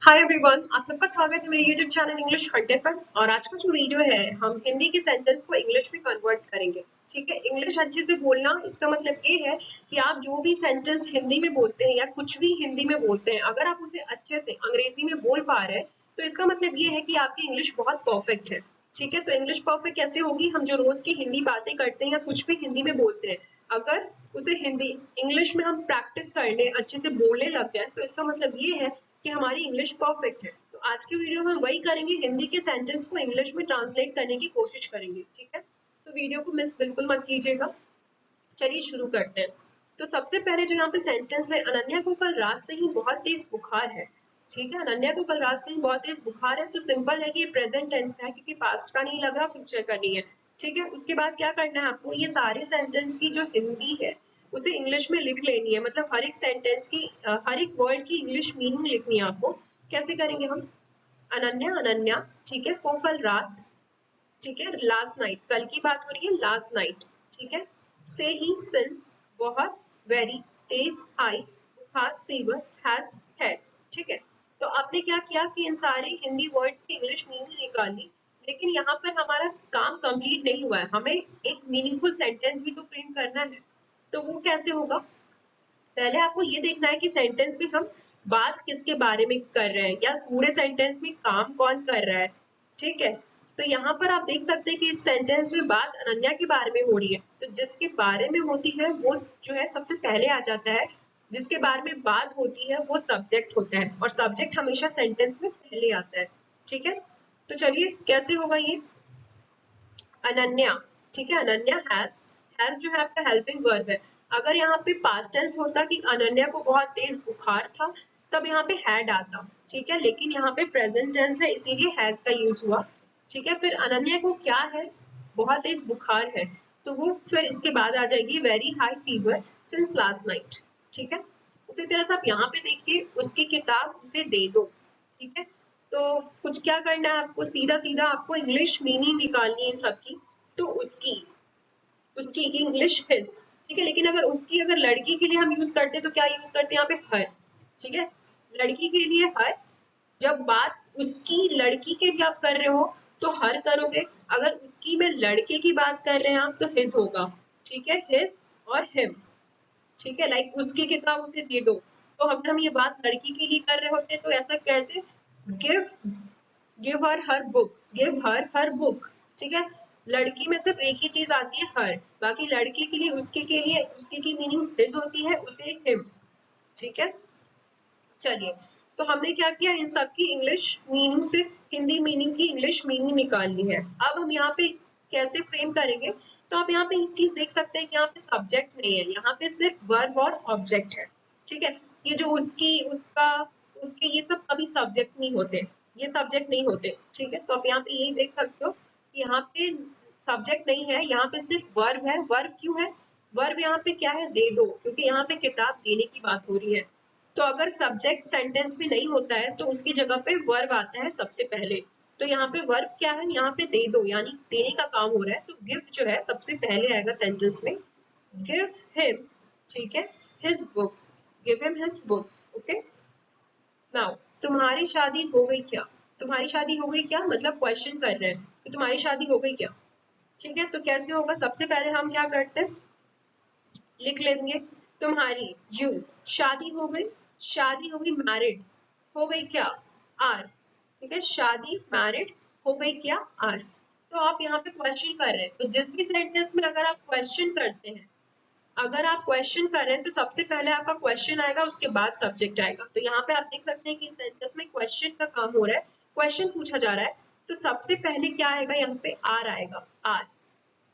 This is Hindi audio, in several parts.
हाय एवरीवन, आप सबका स्वागत है मेरे यूट्यूब चैनल इंग्लिश कंटेंट पर। और आज का जो वीडियो है, हम हिंदी के सेंटेंस को इंग्लिश में कन्वर्ट करेंगे। ठीक है, इंग्लिश अच्छे से बोलना, इसका मतलब ये है कि आप जो भी सेंटेंस हिंदी में बोलते हैं या कुछ भी हिंदी में बोलते हैं, अगर आप उसे अच्छे से अंग्रेजी में बोल पा रहे हैं तो इसका मतलब ये है कि आपकी इंग्लिश बहुत परफेक्ट है। ठीक है, तो इंग्लिश परफेक्ट कैसे होगी? हम जो रोज की हिंदी बातें करते हैं या कुछ भी हिंदी में बोलते हैं, अगर उसे हिंदी इंग्लिश में हम प्रैक्टिस करने अच्छे से बोलने लग जाए तो इसका मतलब ये है कि हमारी इंग्लिश परफेक्ट है। तो आज के वीडियो में हम वही करेंगे, हिंदी के सेंटेंस को इंग्लिश में ट्रांसलेट करने की कोशिश करेंगे। ठीक है, तो वीडियो को मिस बिल्कुल मत कीजिएगा। चलिए शुरू करते हैं। तो सबसे पहले जो यहाँ पे सेंटेंस है, अनन्या को कल रात से ही बहुत तेज बुखार है। ठीक है, अनन्या को कल रात से ही बहुत तेज बुखार है, तो सिंपल है कि ये प्रेजेंट टेंस का है क्योंकि पास्ट का नहीं लग रहा, फ्यूचर का नहीं है। ठीक है, उसके बाद क्या करना है आपको, ये सारे सेंटेंस की जो हिंदी है उसे इंग्लिश में लिख लेनी है। मतलब हर एक सेंटेंस की हर एक वर्ड की इंग्लिश मीनिंग लिखनी है आपको। कैसे करेंगे हम? अनन्या, अनन्या, ठीक है, को कल रात, ठीक है, लास्ट नाइट, कल की बात हो रही है, लास्ट नाइट। ठीक है, से ही, सिंस, बहुत, वेरी, तेज, हाई, बुखार, फीवर, हैज, हैड। ठीक है, तो आपने क्या किया कि इन सारे हिंदी वर्ड्स की इंग्लिश मीनिंग निकाली, लेकिन यहाँ पर हमारा काम कंप्लीट नहीं हुआ है। हमें एक मीनिंगफुल सेंटेंस भी तो फ्रेम करना है। तो वो कैसे होगा? पहले आपको ये देखना है कि सेंटेंस में हम बात किसके बारे में कर रहे हैं या पूरे सेंटेंस में काम कौन कर रहा है। ठीक है, तो यहाँ पर आप देख सकते हैं कि इस सेंटेंस में बात अनन्या के बारे में हो रही है, तो जिसके बारे में होती है वो जो है सबसे पहले आ जाता है। जिसके बारे में बात होती है वो सब्जेक्ट होता है, और सब्जेक्ट हमेशा सेंटेंस में पहले आता है। ठीक है, तो चलिए कैसे होगा ये? अनन्या, ठीक है, अनन्या हैज जो है आपका हेल्पिंग वर्ब है। अगर यहाँ पे पास्ट टेंस होता कि अनन्या को बहुत तेज बुखार था, तब यहाँ पे हैड आता। ठीक है, लेकिन यहाँ पे प्रेजेंट टेंस है इसीलिए हैज का यूज हुआ। ठीक है, फिर अनन्या को क्या है? बहुत तेज बुखार है, तो वो फिर इसके बाद आ जाएगी very high fever since last night. ठीक है, उसी तरह से आप यहाँ पे देखिए, उसकी किताब उसे दे दो। ठीक है, तो कुछ क्या करना है आपको, सीधा सीधा आपको इंग्लिश मीनिंग निकालनी है इन सबकी। तो उसकी, उसकी की इंग्लिश हिज। ठीक है, लेकिन अगर उसकी अगर लड़की के लिए हम यूज करते हैं तो क्या यूज करते हैं यहाँ पे? हर। ठीक है, लड़की के लिए हर। जब बात उसकी लड़की के लिए आप कर रहे हो तो हर करोगे। अगर उसकी में लड़के की बात कर रहे हैं आप तो हिज होगा। ठीक है, हिज और हिम। ठीक है, लाइक उसकी किताब उसे दे दो। तो अगर हम ये बात लड़की के लिए कर रहे होते तो ऐसा कहते, give give book, give her book. ठीक है, लड़की में सिर्फ एक ही चीज आती है हर, बाकी लड़के के लिए उसके के लिए उसके की मीनिंग हिज होती है, उसे हिम। ठीक है, चलिए, तो हमने क्या किया, इन सब की इंग्लिश मीनिंग से हिंदी मीनिंग की इंग्लिश मीनिंग निकालनी है। अब हम यहाँ पे कैसे फ्रेम करेंगे? तो आप यहाँ पे एक चीज देख सकते हैं कि यहाँ पे सब्जेक्ट नहीं है, यहाँ पे सिर्फ वर्ब और ऑब्जेक्ट है। ठीक है, ये जो उसकी, उसका, उसके, ये सब कभी सब्जेक्ट नहीं होते, ये सब्जेक्ट नहीं होते। ठीक है, तो आप यहाँ पे यही देख सकते हो कि यहाँ पे सब्जेक्ट नहीं है, यहाँ पे सिर्फ वर्ब है। वर्ब क्यों है? वर्ब यहाँ पे क्या है? दे दो, क्योंकि यहाँ पे किताब देने की बात हो रही है। तो अगर सब्जेक्ट सेंटेंस में नहीं होता है तो उसकी जगह पे वर्ब आता है सबसे पहले। तो यहाँ पे वर्ब क्या है? यहाँ पे दे दो, यानी देने का काम हो रहा है, तो गिव जो है सबसे पहले आएगा सेंटेंस में। गिव हिम, ठीक है, his book, give him his book. Okay, now, तुम्हारी शादी हो गई क्या? तुम्हारी शादी हो गई क्या मतलब क्वेश्चन कर रहे हैं कि तुम्हारी शादी हो गई क्या। ठीक है, तो कैसे होगा? सबसे पहले हम क्या करते हैं, लिख लेंगे तुम्हारी, यू, शादी हो गई, शादी हो गई, मैरिड, हो गई क्या? आर। ठीक है, शादी, मैरिड, हो गई क्या? आर। तो आप यहाँ पे क्वेश्चन कर रहे हैं, तो जिस भी सेंटेंस में अगर आप क्वेश्चन करते हैं, अगर आप क्वेश्चन कर रहे हैं तो सबसे पहले आपका क्वेश्चन आएगा, उसके बाद सब्जेक्ट आएगा। तो यहाँ पे आप देख सकते हैं कि सेंटेंस में क्वेश्चन का काम हो रहा है, क्वेश्चन पूछा जा रहा है, तो सबसे पहले क्या आएगा? यहाँ पे आर आएगा, आर।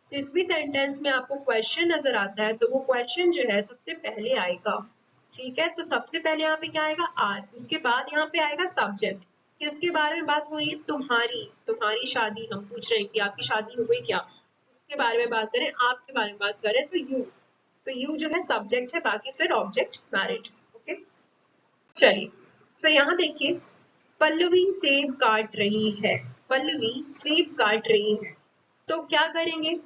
जिस भी सेंटेंस में आपको क्वेश्चन नजर आता है तो वो क्वेश्चन जो है सबसे पहले आएगा। ठीक है, तो सबसे पहले यहाँ पे क्या आएगा? आर। उसके बाद यहाँ पे आएगा सब्जेक्ट। किसके बारे में बात हो रही है? तुम्हारी, तुम्हारी शादी, हम पूछ रहे हैं कि आपकी शादी हो गई क्या, उसके बारे में बात करें, आपके बारे में बात करें तो यू। तो यू जो है सब्जेक्ट है, बाकी फिर ऑब्जेक्ट मैरिड। ओके, चलिए, फिर यहाँ देखिए, पल्लवी सेब काट रही है, पल्लवी सेब काट रही है। तो क्या करेंगे?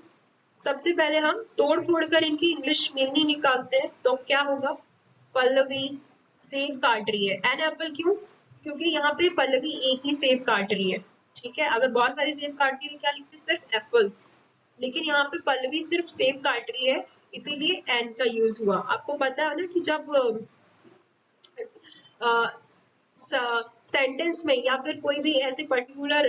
सबसे पहले हम तोड़ फोड़ कर इनकी इंग्लिश मीनिंग निकालते हैं। तो क्या होगा? पल्लवी सेब काट रही है, एन एप्पल, क्यों? क्योंकि यहाँ पे पल्लवी एक ही सेब काट रही है, ठीक है। अगर बहुत सारी सेब काटती तो क्या लिखती, सिर्फ एप्पल्स, लेकिन यहाँ पे पल्लवी सिर्फ सेब काट रही है, इसीलिए एन का यूज हुआ। आपको पता है ना कि जब सेंटेंस में या फिर कोई भी ऐसे पर्टिकुलर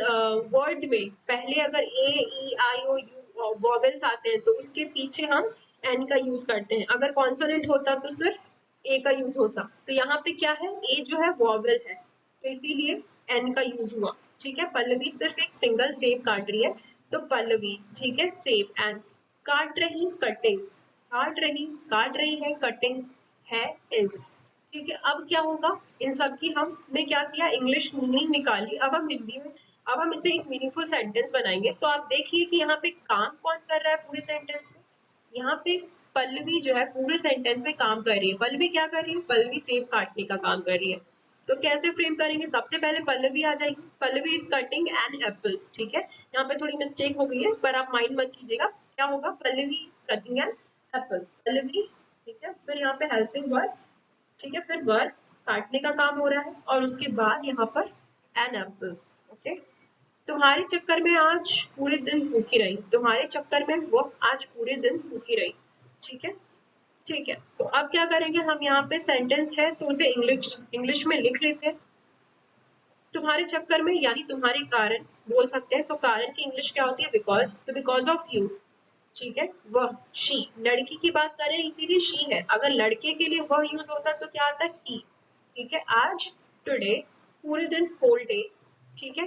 वर्ड में पहले अगर ए ई आई ओ यू वॉवेल्स आते हैं तो उसके पीछे हम एन का यूज करते हैं। अगर कॉन्सोनेंट होता तो सिर्फ ए का यूज होता। तो यहाँ पे क्या है, ए जो है वॉवेल है, तो इसीलिए एन का यूज हुआ, ठीक है। पल्लवी सिर्फ एक सिंगल सेब काट रही है, तो पल्लवी, ठीक है, सेब। एंड काट रही, कटिंग, काट रही है, कटिंग है, इज, ठीक है। अब क्या होगा, इन सब की हमने क्या किया, इंग्लिश मीनिंग निकाली। अब हम हिंदी में, अब हम इसे एक मीनिंगफुल सेंटेंस बनाएंगे। तो आप देखिए कि यहाँ पे काम कौन कर रहा है पूरे सेंटेंस में। यहाँ पे पल्लवी जो है पूरे सेंटेंस में काम कर रही है। पल्लवी क्या कर रही है, पल्लवी सेब काटने का काम कर रही है। तो कैसे फ्रेम करेंगे, सबसे पहले पल्लवी आ जाएगी, Pallavi is cutting an apple, ठीक है। यहाँ पे थोड़ी मिस्टेक हो गई है पर आप माइंड मत कीजिएगा। क्या होगा, Pallavi is cutting an apple, Pallavi, ठीक है। फिर यहाँ पे हेल्पिंग वर्ब, ठीक है, फिर वर्ब काटने का काम हो रहा है, और उसके बाद यहाँ पर एन एप्पल, ओके। तुम्हारे चक्कर में आज पूरे दिन भूखी रही, तुम्हारे चक्कर में वो आज पूरे दिन भूखी रही, ठीक है, ठीक है। तो अब क्या करेंगे, हम यहाँ पे सेंटेंस है तो उसे इंग्लिश इंग्लिश में लिख लेते हैं। तुम्हारे चक्कर में यानी तुम्हारे कारण बोल सकते हैं। तो कारण की इंग्लिश क्या होती है, बिकॉज, तो बिकॉज ऑफ यू, ठीक है। वह, शी, लड़की की बात कर रहे हैं इसीलिए शी है। अगर लड़के के लिए वह यूज होता तो क्या आता है, ही, ठीक है। आज, टुडे, पूरे दिन, होल डे, ठीक है।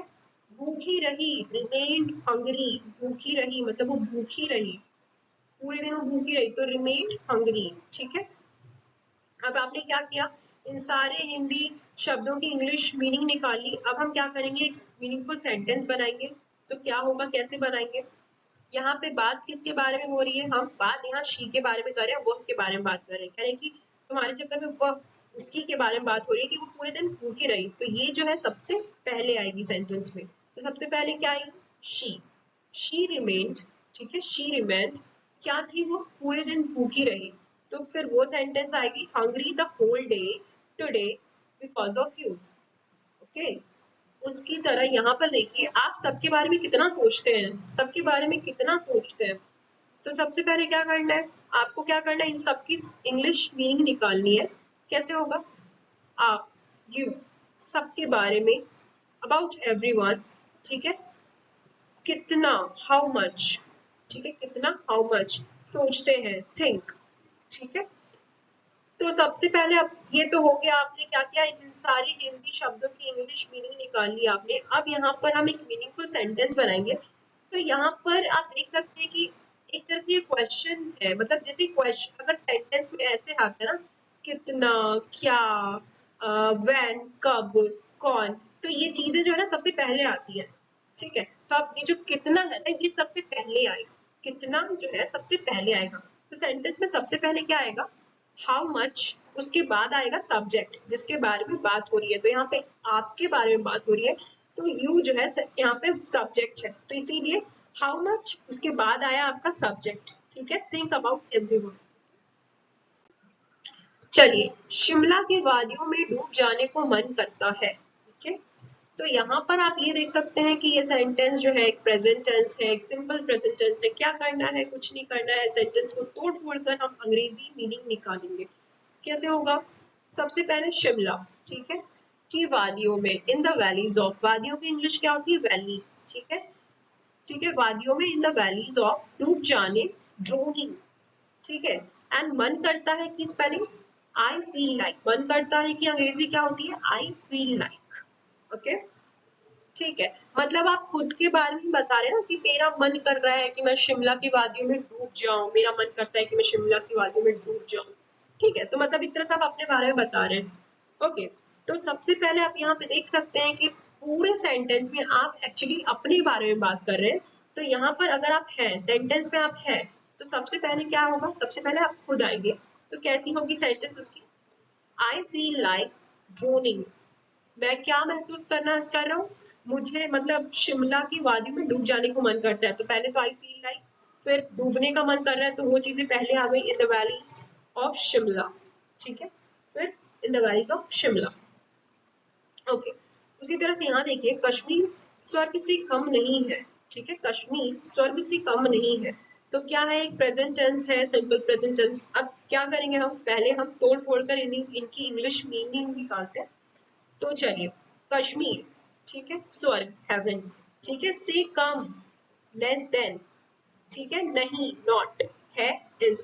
भूखी रही, रिमेन्ड हंगरी, भूखी रही मतलब वो भूखी रही, पूरे दिन वो भूखी रही, तो रिमेन्ड हंगरी, ठीक है। अब आपने क्या किया, इन सारे हिंदी शब्दों की इंग्लिश मीनिंग निकाली। अब हम क्या करेंगे, एक मीनिंगफुल सेंटेंस बनाएंगे। तो क्या होगा, कैसे बनाएंगे, यहाँ पे बात किसके बारे में हो रही है, हम बात यहाँ शी के बारे में कर रहे हैं, वह के बारे में बात कर रहे हैं। कह रहे हैं कि तुम्हारे चक्कर में वह, उसकी के बारे में बात हो रही है कि वो पूरे दिन भूखी रही। तो ये जो है सबसे पहले आएगी सेंटेंस में। तो सबसे पहले क्या आएगी, शी रिमेन्ड, ठीक है, शी रिमेन्ड, क्या थी वो, पूरे दिन भूखी रही। तो फिर वो सेंटेंस आएगी, hungry the whole day today because of you, okay. उसकी तरह यहाँ पर देखिए, आप सबके बारे में कितना सोचते हैं, सबके बारे में कितना सोचते हैं। तो सबसे पहले क्या करना है, आपको क्या करना है, इन सबकी इंग्लिश मीनिंग निकालनी है। कैसे होगा, आप, यू, सबके बारे में, अबाउट एवरीवन, ठीक है। कितना, हाउ मच, ठीक है, कितना, हाउ मच, सोचते हैं, थिंक, ठीक है। तो सबसे पहले अब ये तो हो गया, आपने क्या किया, इन सारी हिंदी शब्दों की इंग्लिश मीनिंग निकाल ली आपने। अब यहाँ पर हम एक मीनिंगफुल सेंटेंस बनाएंगे। तो यहाँ पर आप देख सकते हैं कि एक तरह से ये क्वेश्चन है, मतलब जैसे क्वेश्चन अगर सेंटेंस में ऐसे आता है ना, कितना, क्या, व्हेन, कब, कौन, तो ये चीजें जो है ना सबसे पहले आती है, ठीक है। तो आप ये जो कितना है ना, ये सबसे पहले आएगा, कितना जो है सबसे पहले आएगा। तो सेंटेंस में सबसे पहले क्या आएगा, हाउ मच, उसके बाद आएगा सब्जेक्ट जिसके बारे में बात हो रही है। तो यहाँ पे आपके बारे में बात हो रही है, तो यू जो है यहाँ पे सब्जेक्ट है, तो इसीलिए हाउ मच, उसके बाद आया आपका सब्जेक्ट, ठीक है। Think about everyone. चलिए, शिमला की वादियों में डूब जाने को मन करता है, ठीक है। तो यहाँ पर आप ये देख सकते हैं कि ये सेंटेंस जो है एक प्रेजेंट टेंस है, एक सिंपल प्रेजेंट टेंस है। क्या करना है, कुछ नहीं करना है, सेंटेंस को तोड़ फोड़ कर हम अंग्रेजी मीनिंग निकालेंगे। कैसे होगा, सबसे पहले शिमला, ठीक है, की वादियों में, इन द वैलीज ऑफ, वादियों की इंग्लिश क्या होती है, वैली, ठीक है, ठीक है, वादियों में, इन द वैलीज ऑफ, डूब जाने, ड्रोनिंग, ठीक है। एंड मन करता है की स्पेलिंग, आई फील लाइक, मन करता है कि अंग्रेजी क्या होती है, आई फील लाइक, ओके, ठीक है। मतलब आप खुद के बारे में बता रहे हैं ना कि मेरा मन कर रहा है कि मैं शिमला की वादियों में डूब जाऊं, मेरा मन करता है कि मैं शिमला की वादियों में डूब जाऊं, ठीक है। तो मतलब एक तरह से आप अपने बारे में बता रहे हैं, ओके। तो सबसे पहले आप यहाँ पे देख सकते हैं कि पूरे सेंटेंस में आप एक्चुअली अपने बारे में बात कर रहे हैं। तो यहाँ पर अगर आप हैं, सेंटेंस में आप हैं, तो सबसे पहले क्या होगा, सबसे पहले आप खुद आएंगे। तो कैसी होगी सेंटेंस उसकी, आई फील लाइक ड्रोनिंग, मैं क्या महसूस कर रहा हूँ, मुझे मतलब शिमला की वादी में डूब जाने को मन करता है। तो पहले तो आई फील लाइक, फिर डूबने का मन कर रहा है, तो वो चीजें पहले आ गई, in the valleys of Shimla, ठीक है, फिर in the valleys of Shimla, okay. उसी तरह से यहाँ देखिए कश्मीर स्वर्ग से कम नहीं है, ठीक है, कश्मीर स्वर्ग से कम नहीं है। तो क्या है, एक प्रेजेंट टेंस है, सिंपल प्रेजेंट टेंस। अब क्या करेंगे हम, पहले हम तोड़ फोड़ कर इनकी इंग्लिश मीनिंग निकालते हैं। तो चलिए, कश्मीर, ठीक है, स्वर्ग हेवन, ठीक है, से कम लेस देन, ठीक है, नहीं नॉट, है इज।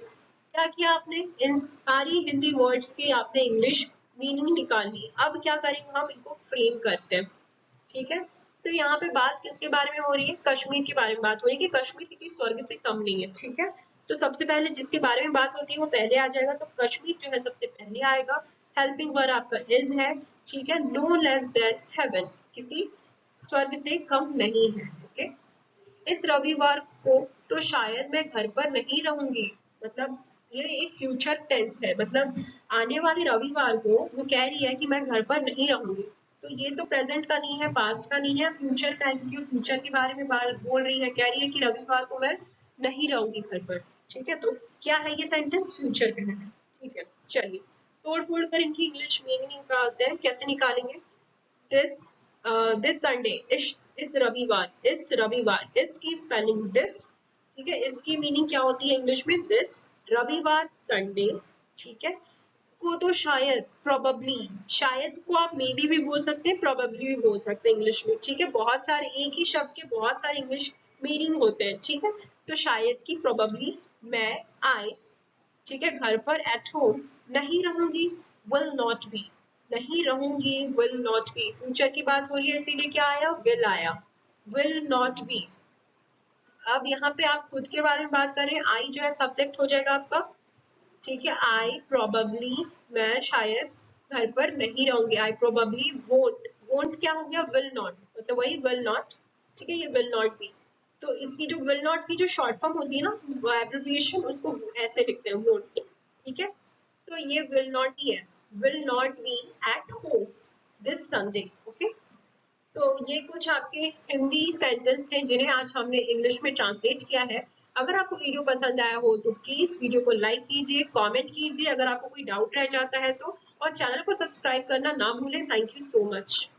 क्या किया आपने, इन सारी हिंदी वर्ड्स के आपने इंग्लिश मीनिंग निकाल ली। अब क्या करेंगे, हम इनको फ्रेम करते हैं, ठीक है। तो यहाँ पे बात किसके बारे में हो रही है, कश्मीर के बारे में बात हो रही है कि कश्मीर किसी स्वर्ग से कम नहीं है, ठीक है। तो सबसे पहले जिसके बारे में बात होती है वो पहले आ जाएगा, तो कश्मीर जो है सबसे पहले आएगा। हेल्पिंग वर्ब आपका इज है, ठीक है। नो लेस देन हेवन, किसी स्वर्ग से कम नहीं है, ओके। इस रविवार को तो शायद मैं घर पर नहीं रहूंगी, मतलब ये एक फ्यूचर टेंस है, मतलब आने वाले रविवार को वो कह रही है कि मैं घर पर नहीं रहूंगी। तो ये तो प्रेजेंट का नहीं है, पास्ट का नहीं है, फ्यूचर का है, क्योंकि फ्यूचर के बारे में बोल रही है, कह रही है कि रविवार को मैं नहीं रहूंगी घर पर, ठीक है। तो क्या है ये सेंटेंस, फ्यूचर का है, ठीक है। चलिए, तोड़ फोड़ कर इनकी इंग्लिश मीनिंग निकालते हैं, कैसे निकालेंगे। दिस दिस संडे, इस रविवार, इस रविवार, इसकी स्पेलिंग दिस, ठीक है। इसकी मीनिंग क्या होती है इंग्लिश में, दिस, रविवार संडे, ठीक है। को तो शायद, प्रोबेबली, शायद को आप मे बी भी बोल सकते हैं, प्रोबेबली भी बोल सकते हैं इंग्लिश में, ठीक है। बहुत सारे एक ही शब्द के बहुत सारे इंग्लिश मीनिंग होते हैं, ठीक है। तो शायद की, प्रोबेबली, मैं, आई, ठीक है, घर पर, एट होम, नहीं रहूंगी, विल नॉट बी, नहीं रहूंगी, विल नॉट बी, फ्यूचर की बात हो रही है इसीलिए क्या आया, विल आया, विल नॉट बी। अब यहाँ पे आप खुद के बारे में बात करें, आई जो है सब्जेक्ट हो जाएगा आपका, ठीक है। आई प्रोबेबली, मैं शायद घर पर नहीं रहूंगी, आई प्रोबेबली वोंट, वोंट क्या हो गया, विल नॉट, मतलब वही विल नॉट, ठीक है, ये विल नॉट बी। तो इसकी जो विल नॉट की जो शॉर्ट फॉर्म होती है ना, एब्रिविएशन, उसको ऐसे लिखते हैं, वोंट, ठीक है। तो ये विल नॉट ही है, will not be at home this Sunday, okay. तो ये कुछ आपके हिंदी सेंटेंस थे जिन्हें आज हमने इंग्लिश में ट्रांसलेट किया है। अगर आपको वीडियो पसंद आया हो तो प्लीज वीडियो को लाइक कीजिए, कमेंट कीजिए अगर आपको कोई डाउट रह जाता है तो, और चैनल को सब्सक्राइब करना ना भूलें। Thank you so much.